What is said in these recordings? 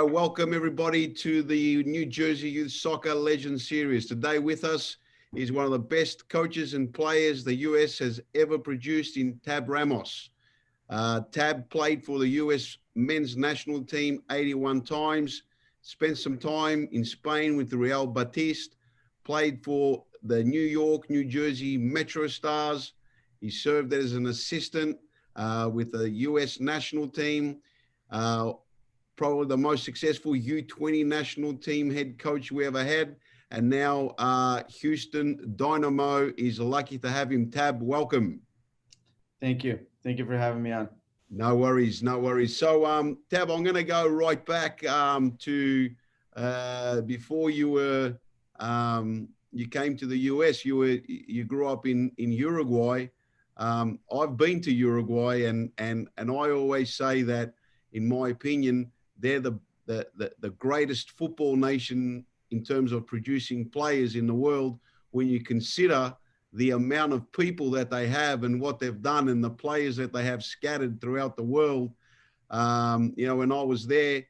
Welcome everybody to the New Jersey Youth Soccer Legends Series. Today with us is one of the best coaches and players the US has ever produced in Tab Ramos. Tab played for the US men's national team 81 times, spent some time in Spain with the Real Batiste, played for the New York, New Jersey Metro Stars. He served as an assistant with the US national team. Probably the most successful U20 national team head coach we ever had. And now Houston Dynamo is lucky to have him. Tab, welcome. Thank you. Thank you for having me on. No worries, no worries. So, Tab, I'm going to go right back to before you were you came to the US. You grew up in Uruguay. I've been to Uruguay, and I always say that, in my opinion, they're the greatest football nation in terms of producing players in the world when you consider the amount of people that they have and what they've done and the players that they have scattered throughout the world. You know, when I was there,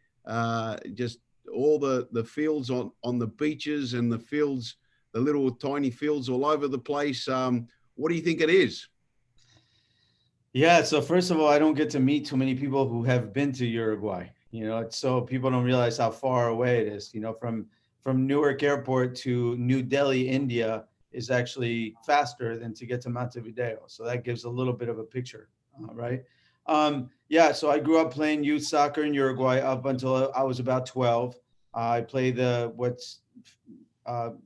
just all the fields on the beaches and the fields, the little tiny fields all over the place. What do you think it is? Yeah, so first of all, I don't get to meet too many people who have been to Uruguay. You know, so people don't realize how far away it is. You know, from Newark Airport to New Delhi, India, is actually faster than to get to Montevideo. So that gives a little bit of a picture, right? Yeah, so I grew up playing youth soccer in Uruguay up until I was about 12. I played what's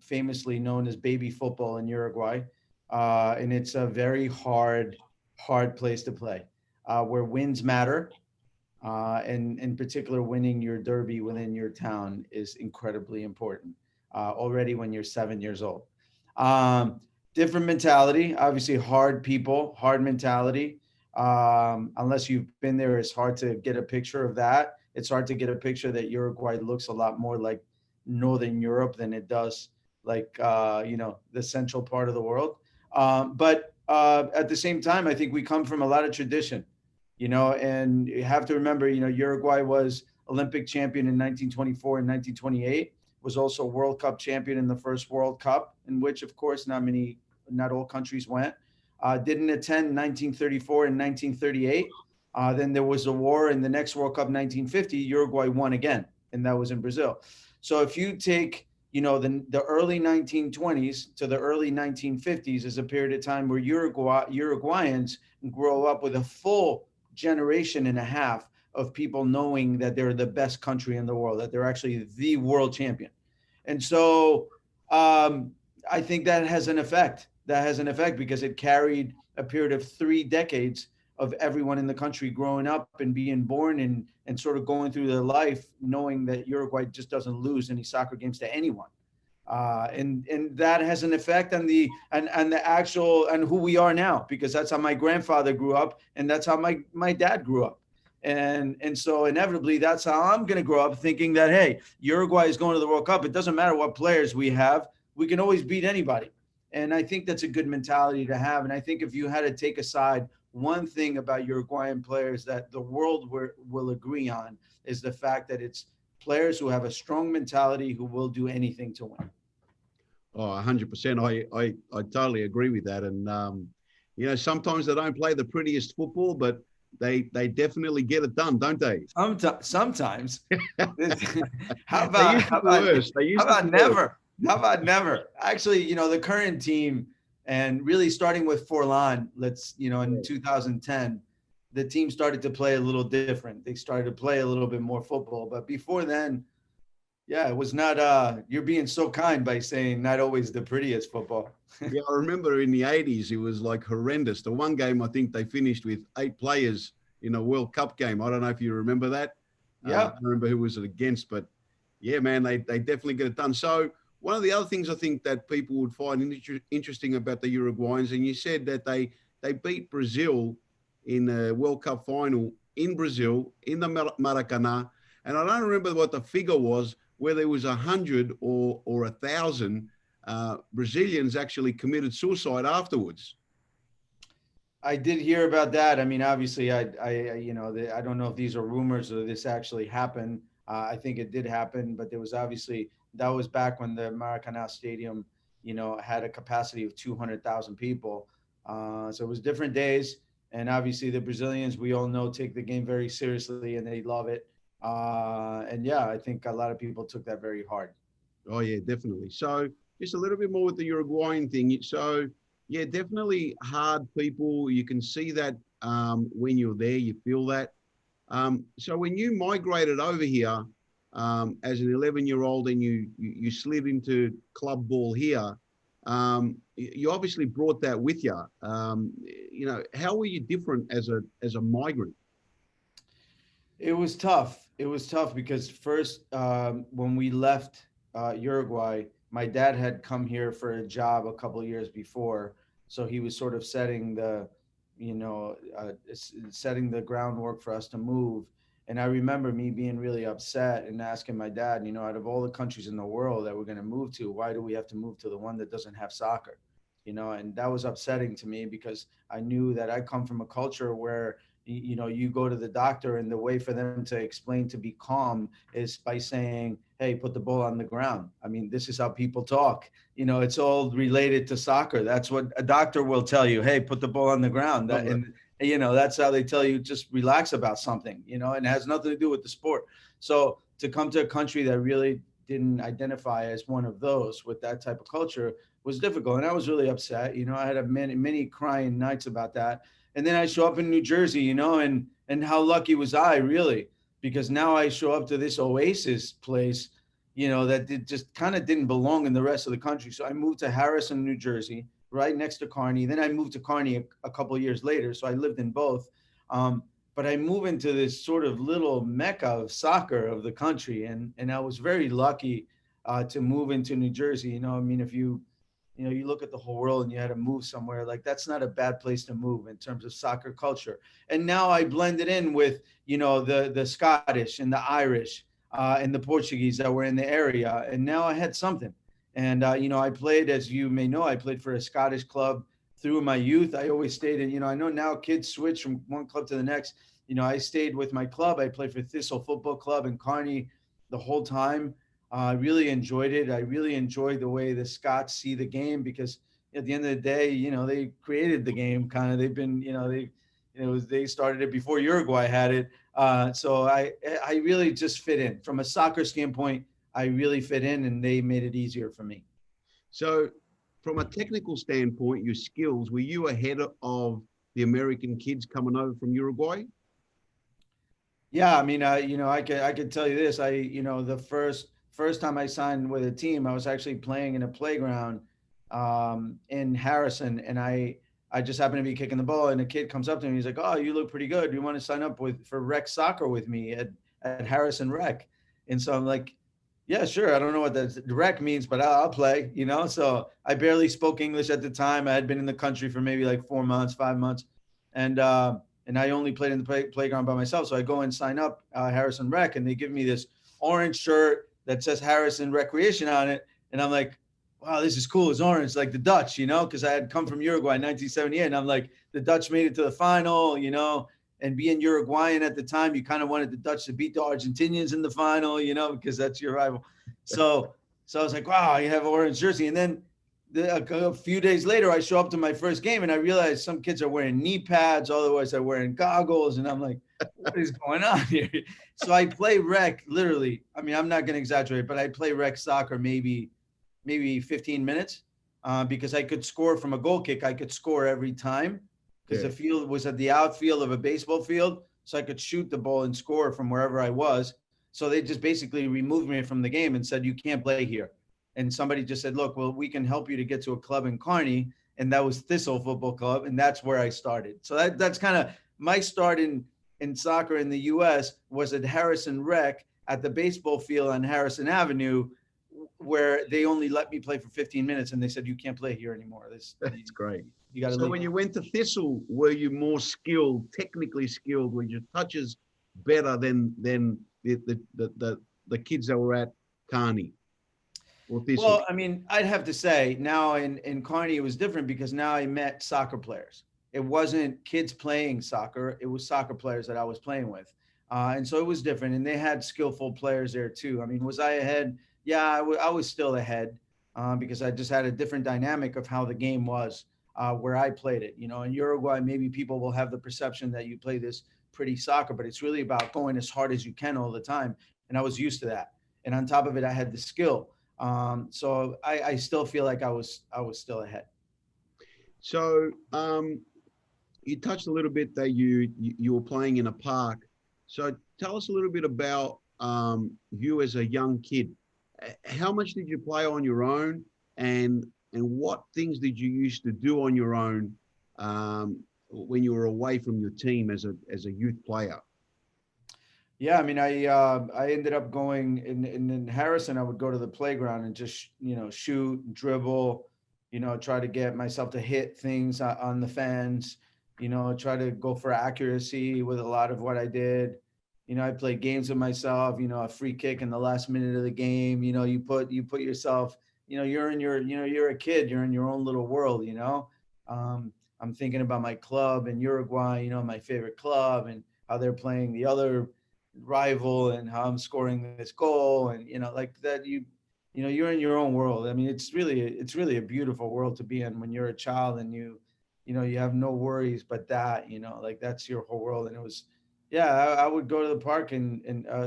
famously known as baby football in Uruguay, and it's a very hard place to play, where wins matter. And in particular, winning your derby within your town is incredibly important already when you're 7 years old. Different mentality, obviously hard people, hard mentality. Unless you've been there, it's hard to get a picture of that. It's hard to get a picture that Uruguay looks a lot more like Northern Europe than it does like, you know, the central part of the world. But at the same time, I think we come from a lot of tradition. You know, and you have to remember, you know, Uruguay was Olympic champion in 1924 and 1928, was also World Cup champion in the first World Cup, in which, of course, not all countries went. Didn't attend 1934 and 1938. Then there was a war in the next World Cup, 1950, Uruguay won again, and that was in Brazil. So if you take, you know, the early 1920s to the early 1950s is a period of time where Uruguayans grow up with a full generation and a half of people knowing that they're the best country in the world, that they're actually the world champion. And so I think that has an effect. That has an effect because it carried a period of 3 decades of everyone in the country growing up and being born and sort of going through their life knowing that Uruguay just doesn't lose any soccer games to anyone. And that has an effect on the actual and who we are now, because that's how my grandfather grew up and that's how my dad grew up. And so inevitably that's how I'm going to grow up, thinking that, hey, Uruguay is going to the World Cup. It doesn't matter what players we have. We can always beat anybody. And I think that's a good mentality to have. And I think if you had to take aside one thing about Uruguayan players that the world will agree on is the fact that it's players who have a strong mentality who will do anything to win. Oh, 100%. I totally agree with that. And, you know, sometimes they don't play the prettiest football, but they definitely get it done, don't they? Sometimes. How about never? How about never? Actually, you know, the current team, and really starting with Forlan, in 2010, the team started to play a little different. They started to play a little bit more football. But before then, yeah, it was not, you're being so kind by saying not always the prettiest football. Yeah, I remember in the 80s, it was like horrendous. The one game, I think they finished with 8 players in a World Cup game. I don't know if you remember that. Yeah. I don't remember who was it against, but yeah, man, they definitely get it done. So one of the other things I think that people would find interesting about the Uruguayans, and you said that they beat Brazil in the World Cup final in Brazil, in the Maracanã. And I don't remember what the figure was, where there was 100 or 1,000 Brazilians actually committed suicide afterwards. I did hear about that. I mean, obviously, I don't know if these are rumors or this actually happened. I think it did happen, but there was obviously, that was back when the Maracanã Stadium, had a capacity of 200,000 people. So it was different days. And obviously the Brazilians, we all know, take the game very seriously and they love it. And yeah, I think a lot of people took that very hard. Oh yeah, definitely. So just a little bit more with the Uruguayan thing. So yeah, definitely hard people. You can see that when you're there, you feel that. So when you migrated over here as an 11-year-old and you slid into club ball here, you obviously brought that with you. How were you different as a migrant? It was tough. It was tough because first, when we left Uruguay, my dad had come here for a job a couple of years before, so he was sort of setting the groundwork for us to move. And I remember me being really upset and asking my dad, out of all the countries in the world that we're going to move to, why do we have to move to the one that doesn't have soccer? And that was upsetting to me because I knew that I come from a culture where you go to the doctor and the way for them to explain to be calm is by saying, hey, put the ball on the ground. I mean, this is how people talk. It's all related to soccer. That's what a doctor will tell you. Hey, put the ball on the ground. And that's how they tell you, just relax about something, and it has nothing to do with the sport. So to come to a country that really didn't identify as one of those with that type of culture was difficult. And I was really upset. I had many crying nights about that. And then I show up in New Jersey, and how lucky was I really? Because now I show up to this oasis place, that just kind of didn't belong in the rest of the country. So I moved to Harrison, New Jersey, right next to Kearney. Then I moved to Kearney a couple of years later. So I lived in both. But I moved into this sort of little mecca of soccer of the country. And I was very lucky to move into New Jersey. I mean, if you look at the whole world and you had to move somewhere, like that's not a bad place to move in terms of soccer culture. And now I blended in with, the Scottish and the Irish and the Portuguese that were in the area. And now I had something. And, I played, as you may know, I played for a Scottish club through my youth. I always stayed in, I know now kids switch from one club to the next. I stayed with my club. I played for Thistle Football Club in Kearney the whole time. I really enjoyed it. I really enjoyed the way the Scots see the game because at the end of the day, they created the game kind of. They've been, they started it before Uruguay had it. So I really just fit in from a soccer standpoint. I really fit in, and they made it easier for me. So from a technical standpoint, your skills, were you ahead of the American kids coming over from Uruguay? Yeah, I mean, I could tell you this. The first time I signed with a team, I was actually playing in a playground in Harrison, and I just happened to be kicking the ball, and a kid comes up to me. He's like, "Oh, you look pretty good. Do you want to sign up for rec soccer with me at Harrison Rec?" And so I'm like, "Yeah, sure. I don't know what the rec means, but I'll play." So I barely spoke English at the time. I had been in the country for maybe like 4 months, 5 months, and I only played in the playground by myself. So I go and sign up Harrison Rec, and they give me this orange shirt that says Harrison Recreation on it. And I'm like, wow, this is cool. It's orange, like the Dutch, because I had come from Uruguay in 1978. And I'm like, the Dutch made it to the final, and being Uruguayan at the time, you kind of wanted the Dutch to beat the Argentinians in the final, because that's your rival. So I was like, wow, you have an orange jersey. And then a few days later, I show up to my first game and I realized some kids are wearing knee pads, otherwise they're wearing goggles. And I'm like, what is going on here? So I play rec literally. I mean, I'm not going to exaggerate, but I play rec soccer maybe 15 minutes because I could score from a goal kick. I could score every time because the field was at the outfield of a baseball field. So I could shoot the ball and score from wherever I was. So they just basically removed me from the game and said, you can't play here. And somebody just said, look, well, we can help you to get to a club in Kearney. And that was Thistle Football Club. And that's where I started. So that's kind of my start in soccer in the U.S. was at Harrison Rec at the baseball field on Harrison Avenue, where they only let me play for 15 minutes. And they said, you can't play here anymore. That's great. You got to So leave. when you went to Thistle, were you more skilled, technically skilled? Were your touches better than the kids that were at Kearney? Well, I mean, I'd have to say now in Kearney, it was different because now I met soccer players. It wasn't kids playing soccer. It was soccer players that I was playing with. And so it was different. And they had skillful players there too. I mean, was I ahead? Yeah, I was still ahead because I just had a different dynamic of how the game was where I played it. You know, in Uruguay, maybe people will have the perception that you play this pretty soccer, but it's really about going as hard as you can all the time. And I was used to that. And on top of it, I had the skill. So I still feel like I was still ahead. So you touched a little bit that you were playing in a park. So tell us a little bit about you as a young kid. How much did you play on your own, and what things did you used to do on your own when you were away from your team as a youth player? Yeah, I mean, I ended up going in Harrison. I would go to the playground and just shoot, dribble, try to get myself to hit things on the fence, try to go for accuracy with a lot of what I did. I played games with myself. A free kick in the last minute of the game. You put yourself. You're a kid. You're in your own little world. I'm thinking about my club in Uruguay. My favorite club and how they're playing the other rival and how I'm scoring this goal and like that you're in your own world. I mean, it's really a beautiful world to be in when you're a child and you have no worries but that, like that's your whole world. And it was, yeah, I would go to the park and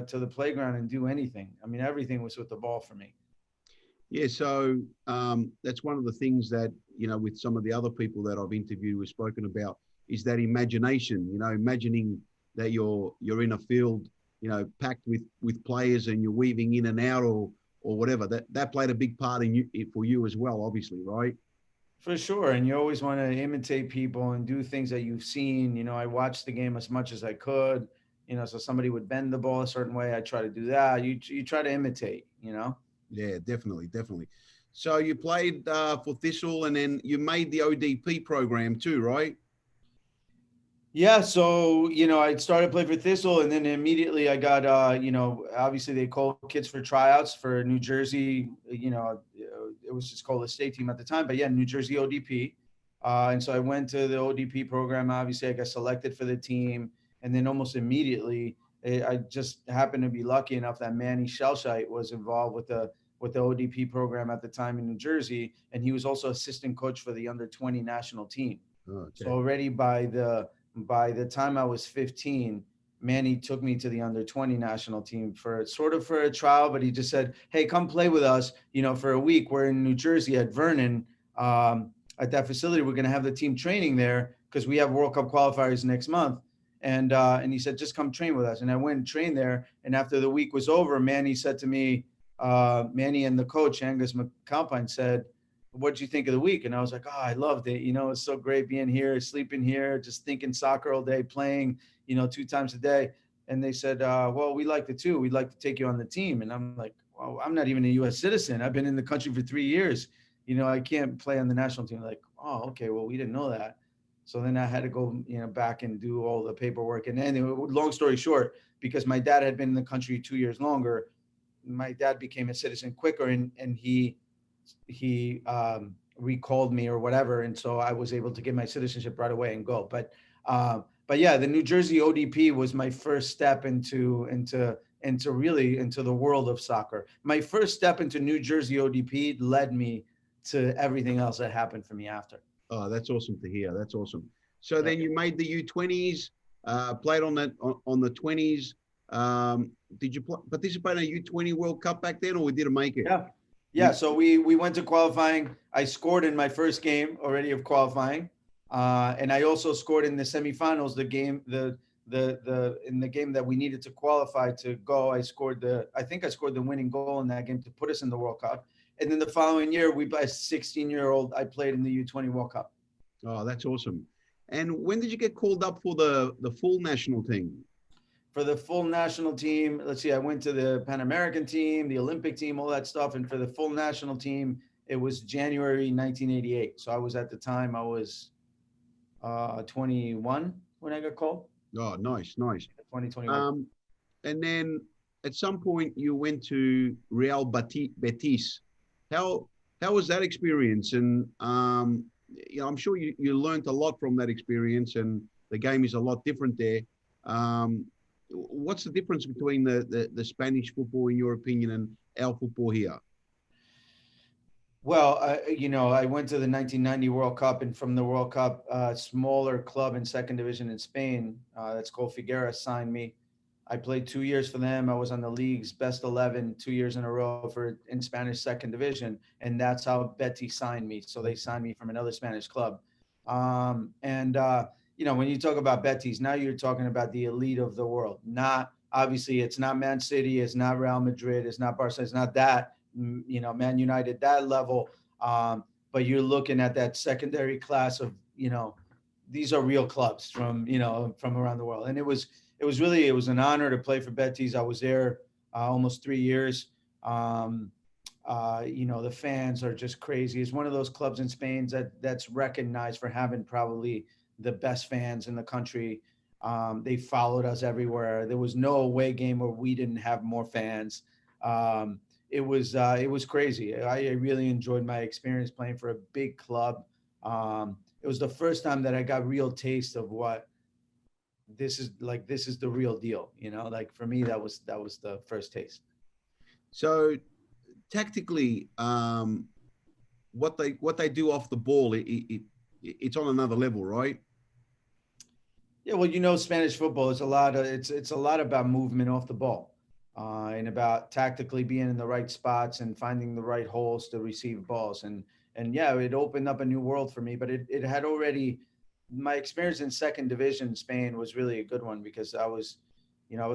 to the playground and do anything. I mean, everything was with the ball for me. Yeah, so that's one of the things that, with some of the other people that I've interviewed, we've spoken about, is that imagination, imagining that you're in a field, packed with players and you're weaving in and out or whatever. That played a big part in you, for you as well, obviously, right? For sure. And you always want to imitate people and do things that you've seen. I watched the game as much as I could. So somebody would bend the ball a certain way. I try to do that. You try to imitate. Yeah, definitely, definitely. So you played for Thistle, and then you made the ODP program too, right? Yeah, so I started playing for Thistle, and then immediately I got obviously they called kids for tryouts for New Jersey. It was just called the state team at the time, but yeah, New Jersey ODP. And so I went to the ODP program. Obviously, I got selected for the team, and then almost immediately, I just happened to be lucky enough that Manny Shelshite was involved with the ODP program at the time in New Jersey, and he was also assistant coach for the under 20 national team. So Okay. already by the time I was 15, Manny took me to the under 20 national team for a trial, but he just said, "Hey, come play with us, for a week. We're in New Jersey at Vernon, at that facility. We're going to have the team training there because we have World Cup qualifiers next month." And he said, "Just come train with us." And I went and trained there. And after the week was over, Manny said to me, Manny and the coach, Angus McAlpine, said, "What did you think of the week?" And I was like, "Oh, I loved it. It's so great being here, sleeping here, just thinking soccer all day, playing, 2 times a day." And they said, "Well, we liked it too. We'd like to take you on the team." And I'm like, "Well, I'm not even a U.S. citizen. I've been in the country for 3 years. I can't play on the national team." Like, "Oh, okay. Well, we didn't know that." So then I had to go, back and do all the paperwork. And then, long story short, because my dad had been in the country 2 years longer, my dad became a citizen quicker, and he recalled me or whatever, and so I was able to get my citizenship right away and go. But yeah, the New Jersey ODP was my first step into the world of soccer. My first step into New Jersey ODP led me to everything else that happened for me after. Oh, that's awesome to hear. That's awesome. So Yeah. then you made the U20s, played on the 20s. Did you participate in a U20 World Cup back then, or we didn't make it? Yeah. Yeah. So we went to qualifying. I scored in my first game already of qualifying. And I also scored in the semifinals, in the game that we needed to qualify to go. I think I scored the winning goal in that game to put us in the World Cup. And then the following year, as 16-year-old, I played in the U20 World Cup. Oh, that's awesome. And when did you get called up for the full national team? For the full national team, let's see, I went to the Pan American team, the Olympic team, all that stuff. And for the full national team, it was January 1988. So I was 21 when I got called. Oh, nice, nice. 2021. And then at some point you went to Real Betis. How how was that experience? And I'm sure you learned a lot from that experience, and the game is a lot different there. Um, what's the difference between the Spanish football, in your opinion, and our football here? Well, I went to the 1990 World Cup, and from the World Cup, smaller club in second division in Spain, that's called Figueres, signed me. I played 2 years for them. I was on the league's best 11 2 years in a row for in Spanish second division, and that's how Betis signed me. So they signed me from another Spanish club. And when you talk about Betis, now you're talking about the elite of the world. Not obviously, it's not Man City, it's not Real Madrid, it's not Barcelona, it's not that. Man United, that level. But you're looking at that secondary class of, these are real clubs from around the world. And it was an honor to play for Betis. I was there almost 3 years. The fans are just crazy. It's one of those clubs in Spain that's recognized for having probably the best fans in the country. They followed us everywhere. There was no away game where we didn't have more fans. It was crazy. I really enjoyed my experience playing for a big club. It was the first time that I got real taste of what this is like. This is the real deal, like for me, that was the first taste. So tactically, what they do off the ball, it's on another level, right? Yeah, well, Spanish football is it's a lot about movement off the ball, and about tactically being in the right spots and finding the right holes to receive balls. And yeah, it opened up a new world for me. But it had already, my experience in second division Spain was really a good one, because I was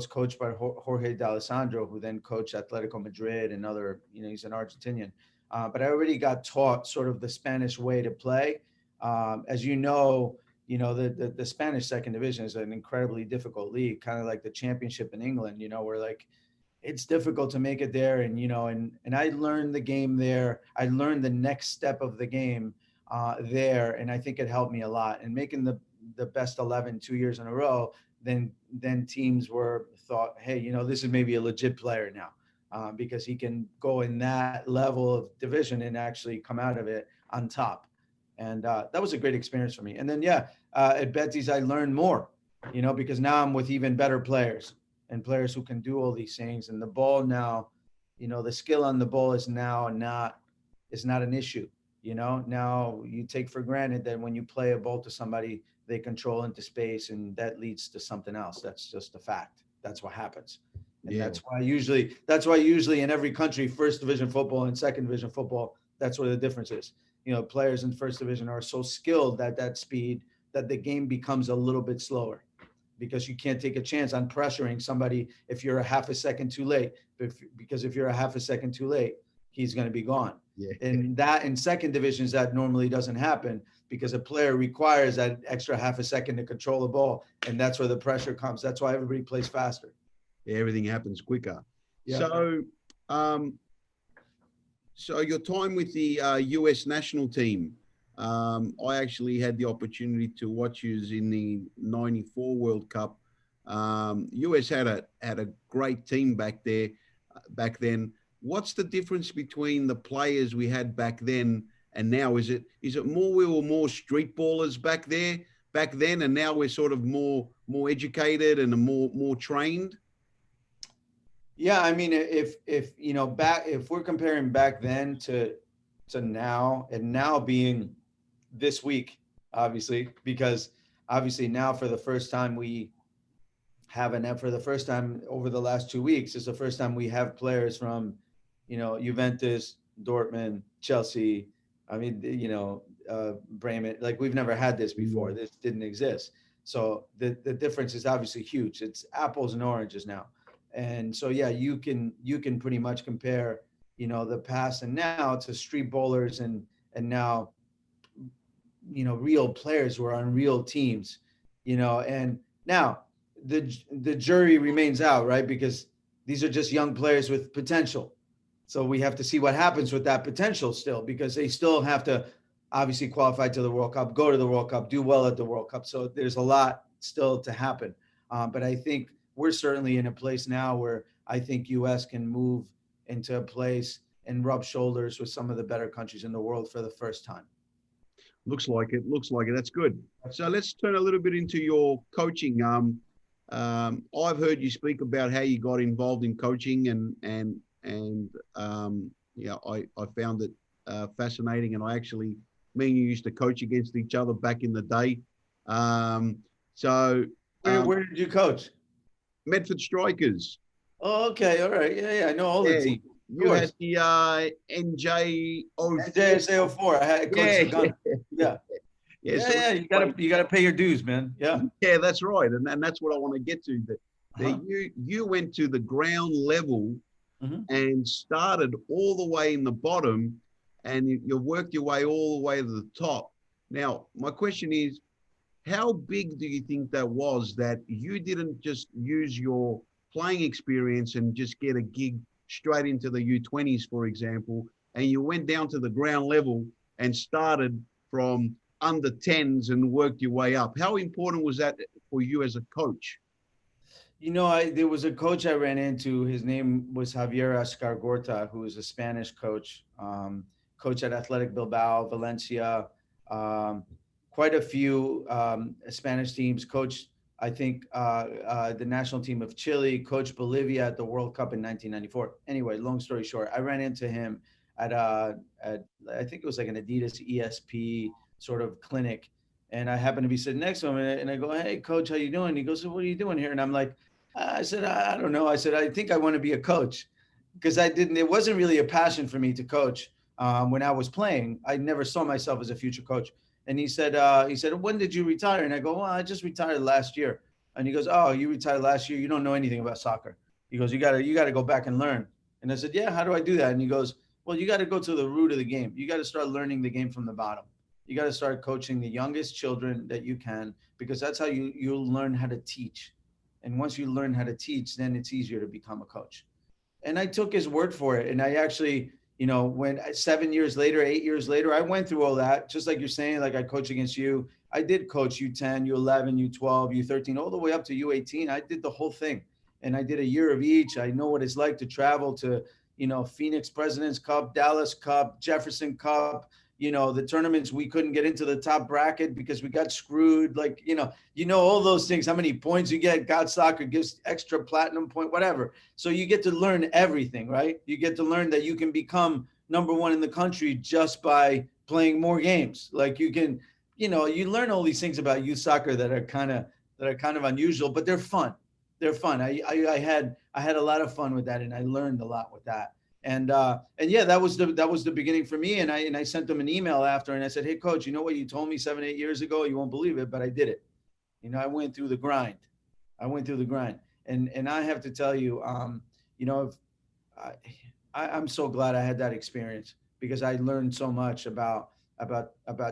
coached by Jorge D'Alessandro, who then coached Atletico Madrid and other, he's an Argentinian. But I already got taught sort of the Spanish way to play. As the Spanish second division is an incredibly difficult league, kind of like the championship in England, where like it's difficult to make it there. And I learned the game there. I learned the next step of the game there. And I think it helped me a lot. And making the best 11 2 years in a row, then teams thought, hey, this is maybe a legit player now, because he can go in that level of division and actually come out of it on top. And that was a great experience for me. And then, at Betis, I learned more, because now I'm with even better players and players who can do all these things. And the ball now, the skill on the ball is now not an issue. Now you take for granted that when you play a ball to somebody, they control into space, and that leads to something else. That's just a fact. That's what happens. And that's why usually in every country, first division football and second division football, that's where the difference is. Players in first division are so skilled at that speed that the game becomes a little bit slower, because you can't take a chance on pressuring somebody if you're a half a second too late. Because if you're a half a second too late, he's going to be gone. Yeah. And that in second divisions, that normally doesn't happen, because a player requires that extra half a second to control the ball. And that's where the pressure comes. That's why everybody plays faster. Yeah, everything happens quicker. Yeah. So your time with the US national team, I actually had the opportunity to watch you in the '94 World Cup. US had a great team back then. What's the difference between the players we had back then and now? Is it more we were more street ballers back then, and now we're sort of more educated and more trained? Yeah, I mean, if we're comparing back then to now, and now being this week, obviously, because obviously now for the first time for the first time over the last 2 weeks, is the first time we have players from, Juventus, Dortmund, Chelsea. I mean, Bremen. Like, we've never had this before. This didn't exist. So the difference is obviously huge. It's apples and oranges now. And so, yeah, you can pretty much compare, the past and now to street bowlers and now, real players who are on real teams, and now the jury remains out, right? Because these are just young players with potential. So we have to see what happens with that potential still, because they still have to obviously qualify to the World Cup, go to the World Cup, do well at the World Cup. So there's a lot still to happen. But I think we're certainly in a place now where I think US can move into a place and rub shoulders with some of the better countries in the world for the first time. Looks like it. That's good. So let's turn a little bit into your coaching. I've heard you speak about how you got involved in coaching, and yeah, I found it fascinating. And me and you used to coach against each other back in the day. Um, so Where did you coach? Medford Strikers. Oh, okay, all right, yeah, I know all the Yeah, teams. Of you had course, the NJOP. NJSA 04. I had coached Yeah, the gun. Yeah, yeah. So you gotta pay your dues, man. Yeah. yeah, that's right, and that's what I want to get to. That Uh-huh. you went to the ground level Hmm. and started all the way in the bottom, and you worked your way all the way to the top. Now, my question is, how big do you think that was, that you didn't just use your playing experience and just get a gig straight into the U20s, for example, and you went down to the ground level and started from under 10s and worked your way up? How important was that for you as a coach? There was a coach I ran into. His name was Javier Escargorta, who was a Spanish coach, coach at Athletic Bilbao, Valencia, um, quite a few Spanish teams. Coached, I think, the national team of Chile. Coached Bolivia at the World Cup in 1994. Anyway, long story short, I ran into him at I think it was like an Adidas ESP sort of clinic, and I happened to be sitting next to him, and I go, "Hey, coach, how you doing?" He goes, "So what are you doing here?" And I'm like, I said, I don't know. I said, I think I want to be a coach, because it wasn't really a passion for me to coach when I was playing. I never saw myself as a future coach. And he said, when did you retire? And I go, well, I just retired last year. And he goes, oh, you retired last year. You don't know anything about soccer. He goes, you gotta go back and learn. And I said, yeah, how do I do that? And he goes, well, you got to go to the root of the game. You got to start learning the game from the bottom. You got to start coaching the youngest children that you can, because that's how you'll learn how to teach. And once you learn how to teach, then it's easier to become a coach. And I took his word for it. And I actually, when 7 years later, 8 years later, I went through all that, just like you're saying, like I coach against you. I did coach U10, U11, U12, U13, all the way up to U18. I did the whole thing. And I did a year of each. I know what it's like to travel to, Phoenix President's Cup, Dallas Cup, Jefferson Cup, the tournaments we couldn't get into the top bracket because we got screwed. Like, all those things, how many points you get, God Soccer gives extra platinum point, whatever. So you get to learn everything, right? You get to learn that you can become number one in the country just by playing more games. Like you can, you learn all these things about youth soccer that are kind of unusual, but they're fun. They're fun. I had a lot of fun with that, and I learned a lot with that. And yeah, that was the beginning for me. And I sent them an email after, and I said, hey, coach, you know what you told me 7-8 years ago? You won't believe it, but I did it. I went through the grind. And I have to tell you, if I, I'm so glad I had that experience, because I learned so much about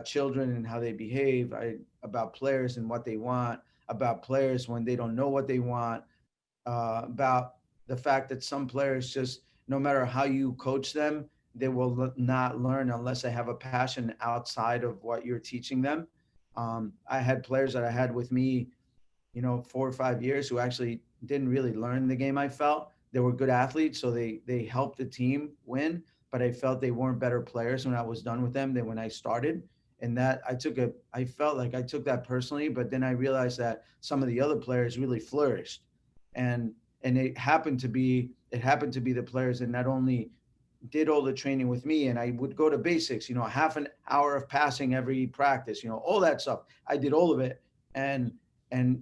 children and how they behave, about players and what they want, about players when they don't know what they want, about the fact that some players just, no matter how you coach them, they will not learn unless they have a passion outside of what you're teaching them. I had players that I had with me, 4 or 5 years, who actually didn't really learn the game. I felt they were good athletes, so they helped the team win, but I felt they weren't better players when I was done with them than when I started. And that I felt like I took that personally, but then I realized that some of the other players really flourished. And it happened to be the players that not only did all the training with me, and I would go to basics, half an hour of passing every practice, all that stuff. I did all of it. And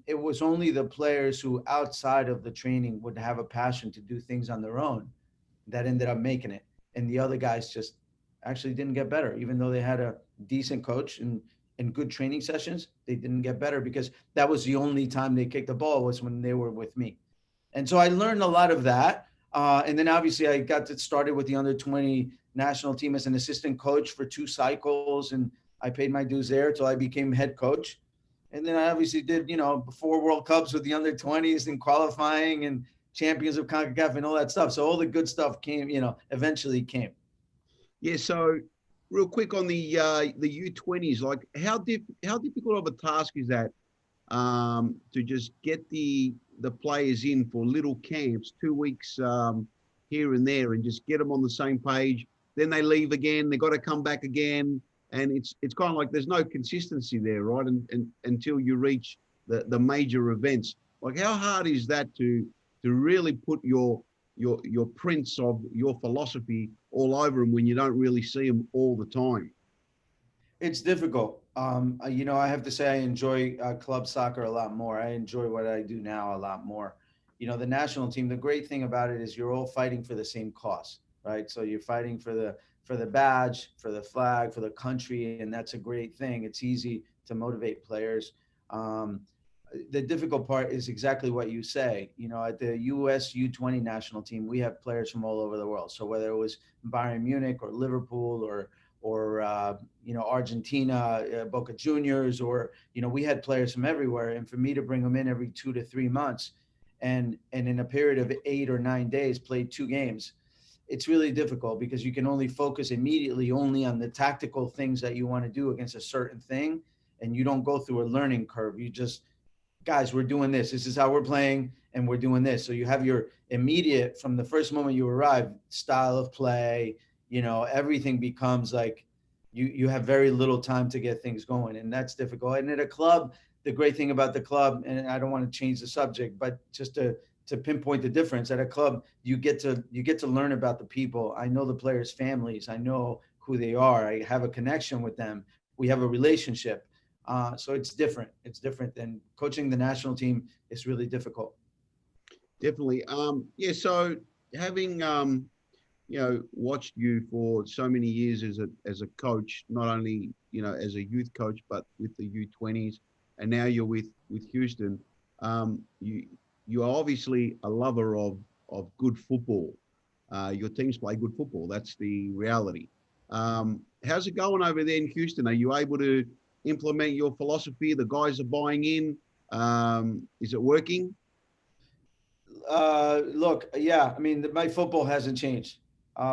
it was only the players who outside of the training would have a passion to do things on their own that ended up making it. And the other guys just actually didn't get better, even though they had a decent coach and good training sessions. They didn't get better because that was the only time they kicked the ball, was when they were with me. And so I learned a lot of that. And then obviously I got to started with the under 20 national team as an assistant coach for 2 cycles. And I paid my dues there till I became head coach. And then I obviously did, 4 World Cups with the under 20s and qualifying and champions of CONCACAF and all that stuff. So all the good stuff came, eventually came. Yeah. So, real quick on the U20s, like how difficult of a task is that, to just get the players in for little camps, 2 weeks here and there, and just get them on the same page. Then they leave again. They got to come back again, and it's kind of like there's no consistency there, right? And until you reach the major events. Like, how hard is that to really put your prints of your philosophy all over them when you don't really see them all the time? It's difficult. I have to say I enjoy club soccer a lot more. I enjoy what I do now a lot more. The national team. The great thing about it is you're all fighting for the same cause, right? So you're fighting for the badge, for the flag, for the country, and that's a great thing. It's easy to motivate players. Um, the difficult part is exactly what you say. At the U.S. U-20 national team, we have players from all over the world. So whether it was Bayern Munich or Liverpool or Argentina, Boca Juniors, or we had players from everywhere. And for me to bring them in every 2 to 3 months, and in a period of 8 or 9 days, play 2 games, it's really difficult because you can only focus immediately only on the tactical things that you want to do against a certain thing, and you don't go through a learning curve. You just, guys, we're doing this. This is how we're playing, and we're doing this. So you have your immediate, from the first moment you arrive, style of play. Everything becomes like you have very little time to get things going, and that's difficult. And at a club, the great thing about the club, and I don't want to change the subject, but just to pinpoint the difference, at a club you get to learn about the people. I know the players' families. I know who they are. I have a connection with them. We have a relationship. So it's different. It's different than coaching the national team. Is really difficult. Definitely. Yeah. So having watched you for so many years as a coach, not only as a youth coach, but with the U20s, and now you're with Houston. You are obviously a lover of good football. Your teams play good football. That's the reality. How's it going over there in Houston? Are you able to implement your philosophy? The guys are buying in. Is it working? Look, yeah, I mean, my football hasn't changed.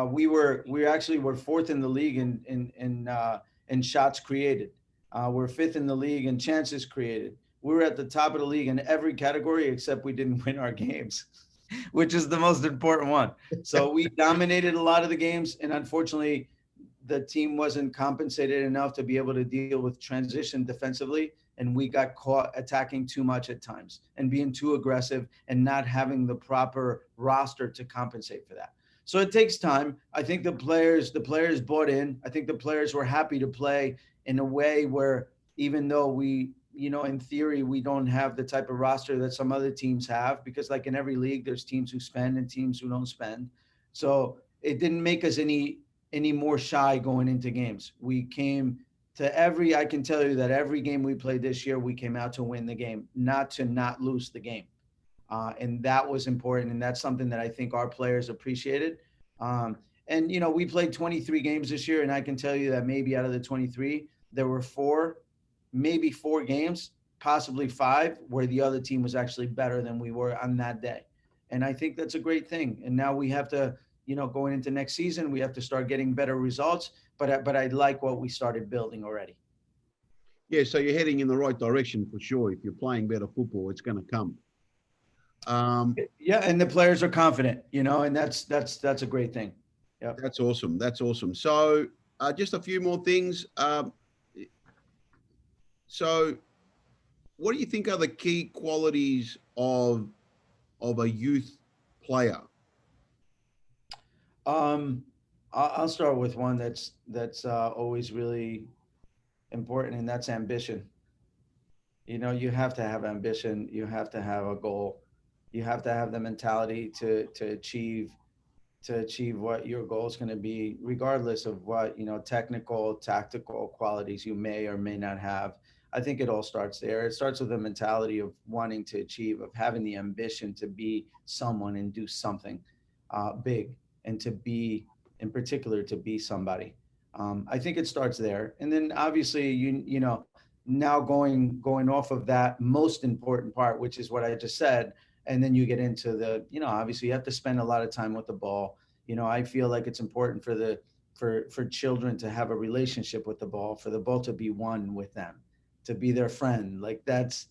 We actually were fourth in the league in shots created. We're fifth in the league in chances created. We were at the top of the league in every category except we didn't win our games, which is the most important one. So we dominated a lot of the games, and unfortunately, the team wasn't compensated enough to be able to deal with transition defensively, and we got caught attacking too much at times and being too aggressive and not having the proper roster to compensate for that. So it takes time. I think the players bought in. I think the players were happy to play in a way where, even though we, in theory, we don't have the type of roster that some other teams have, because like in every league, there's teams who spend and teams who don't spend. So it didn't make us any more shy going into games. We came to I can tell you that every game we played this year, we came out to win the game, not to not lose the game. And that was important. And that's something that I think our players appreciated. And we played 23 games this year. And I can tell you that maybe out of the 23, there were maybe four games, possibly five, where the other team was actually better than we were on that day. And I think that's a great thing. And now we have to, going into next season, we have to start getting better results. But I like what we started building already. Yeah. So you're heading in the right direction for sure. If you're playing better football, it's going to come. Yeah, and the players are confident, and that's a great thing. Yeah. That's awesome. That's awesome. So just a few more things. So what do you think are the key qualities of a youth player? I'll start with one that's always really important, and that's ambition. You have to have ambition. You have to have a goal. You have to have the mentality to achieve what your goal is going to be, regardless of what technical, tactical qualities you may or may not have. I think it all starts there. It starts with the mentality of wanting to achieve, of having the ambition to be someone and do something big, and to be, in particular, to be somebody. I think it starts there, and then obviously now going off of that most important part, which is what I just said, and then you get into the obviously you have to spend a lot of time with the ball. I feel like it's important for children to have a relationship with the ball, for the ball to be one with them, to be their friend. Like that's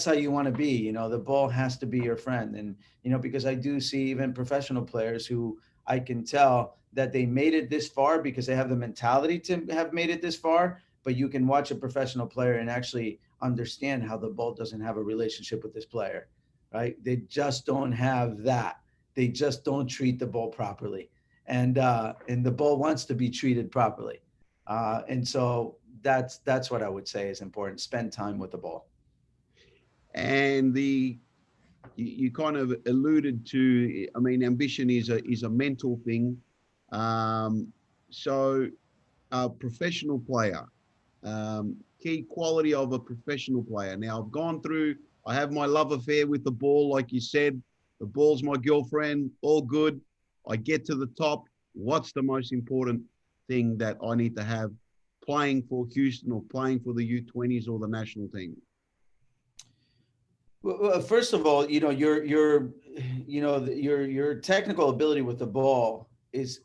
how you want to be. The ball has to be your friend. And because I do see even professional players who I can tell that they made it this far because they have the mentality to have made it this far. But you can watch a professional player and actually understand how the ball doesn't have a relationship with this player, right? They just don't have that. They just don't treat the ball properly. And the ball wants to be treated properly. And so that's what I would say is important. Spend time with the ball. And you kind of alluded to, I mean, ambition is a mental thing. So a professional player, key quality of a professional player. Now I have my love affair with the ball. Like you said, the ball's my girlfriend, all good. I get to the top. What's the most important thing that I need to have playing for Houston or playing for the U20s or the national team? Well, first of all, your technical ability with the ball is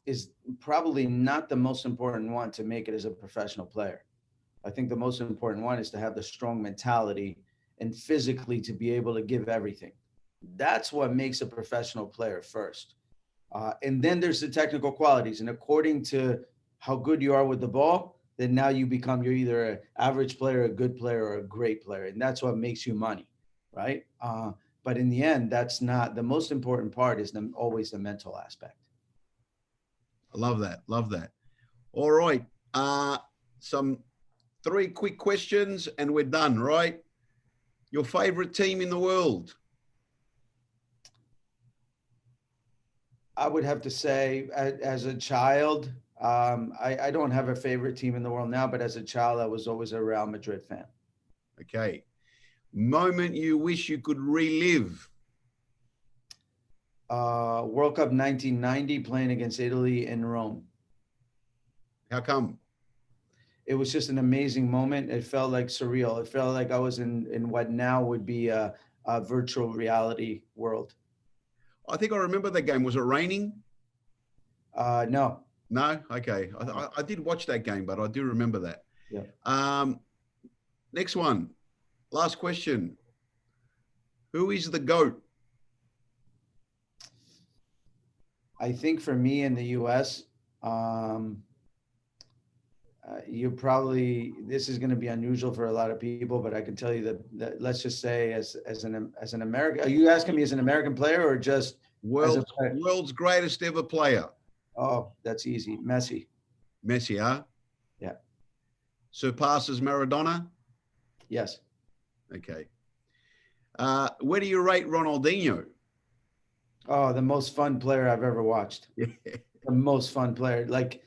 probably not the most important one to make it as a professional player. I think the most important one is to have the strong mentality and physically to be able to give everything. That's what makes a professional player first. And then there's the technical qualities. And according to how good you are with the ball, then now you're either an average player, a good player, or a great player. And that's what makes you money, right? But in the end, that's not the most important part. Is always the mental aspect. I love that. Love that. All right. Some 3 quick questions and we're done, right? Your favorite team in the world? I would have to say, as a child, I don't have a favorite team in the world now, but as a child, I was always a Real Madrid fan. Okay. Moment you wish you could relive? World Cup 1990, playing against Italy in Rome. How come? It was just an amazing moment. It felt like surreal. It felt like I was in what now would be a virtual reality world. I think I remember that game. Was it raining? No. No? Okay. I did watch that game, but I do remember that. Yeah. Next one. Last question. Who is the GOAT? I think for me in the U.S., this is going to be unusual for a lot of people, but I can tell you that let's just say as an American, are you asking me as an American player or just world's greatest ever player? Oh, that's easy. Messi, huh? Yeah. Surpasses Maradona? Yes. Okay. Where do you rate Ronaldinho? Oh, the most fun player I've ever watched. Yeah. The most fun player, like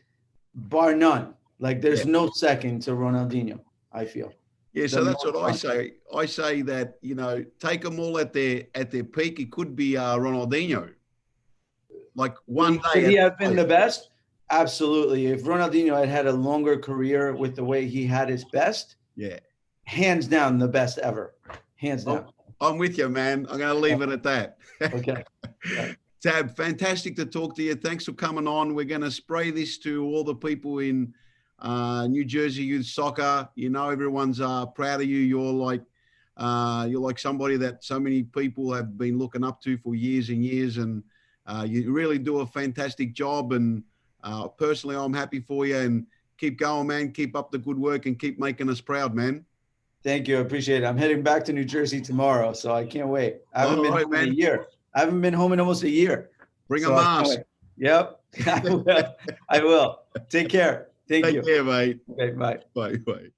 bar none. Like there's no second to Ronaldinho, I feel. Yeah, so that's what I say. I say that, take them all at their peak. It could be Ronaldinho. Like one day. Could he have been the best? Absolutely. If Ronaldinho had had a longer career with the way he had his best, yeah, hands down the best ever. Hands down. I'm with you, man. I'm going to leave it at that. Okay. Yeah. Tab, fantastic to talk to you. Thanks for coming on. We're going to spray this to all the people in New Jersey Youth Soccer. Everyone's proud of you. You're like somebody that so many people have been looking up to for years and years, and you really do a fantastic job. And personally, I'm happy for you. And keep going, man. Keep up the good work and keep making us proud, man. Thank you. I appreciate it. I'm heading back to New Jersey tomorrow, so I can't wait. I haven't been home in a year. I haven't been home in almost a year. Bring a mask. Yep. I will. Take care. Thank you. Take care, mate. Okay, bye. Bye.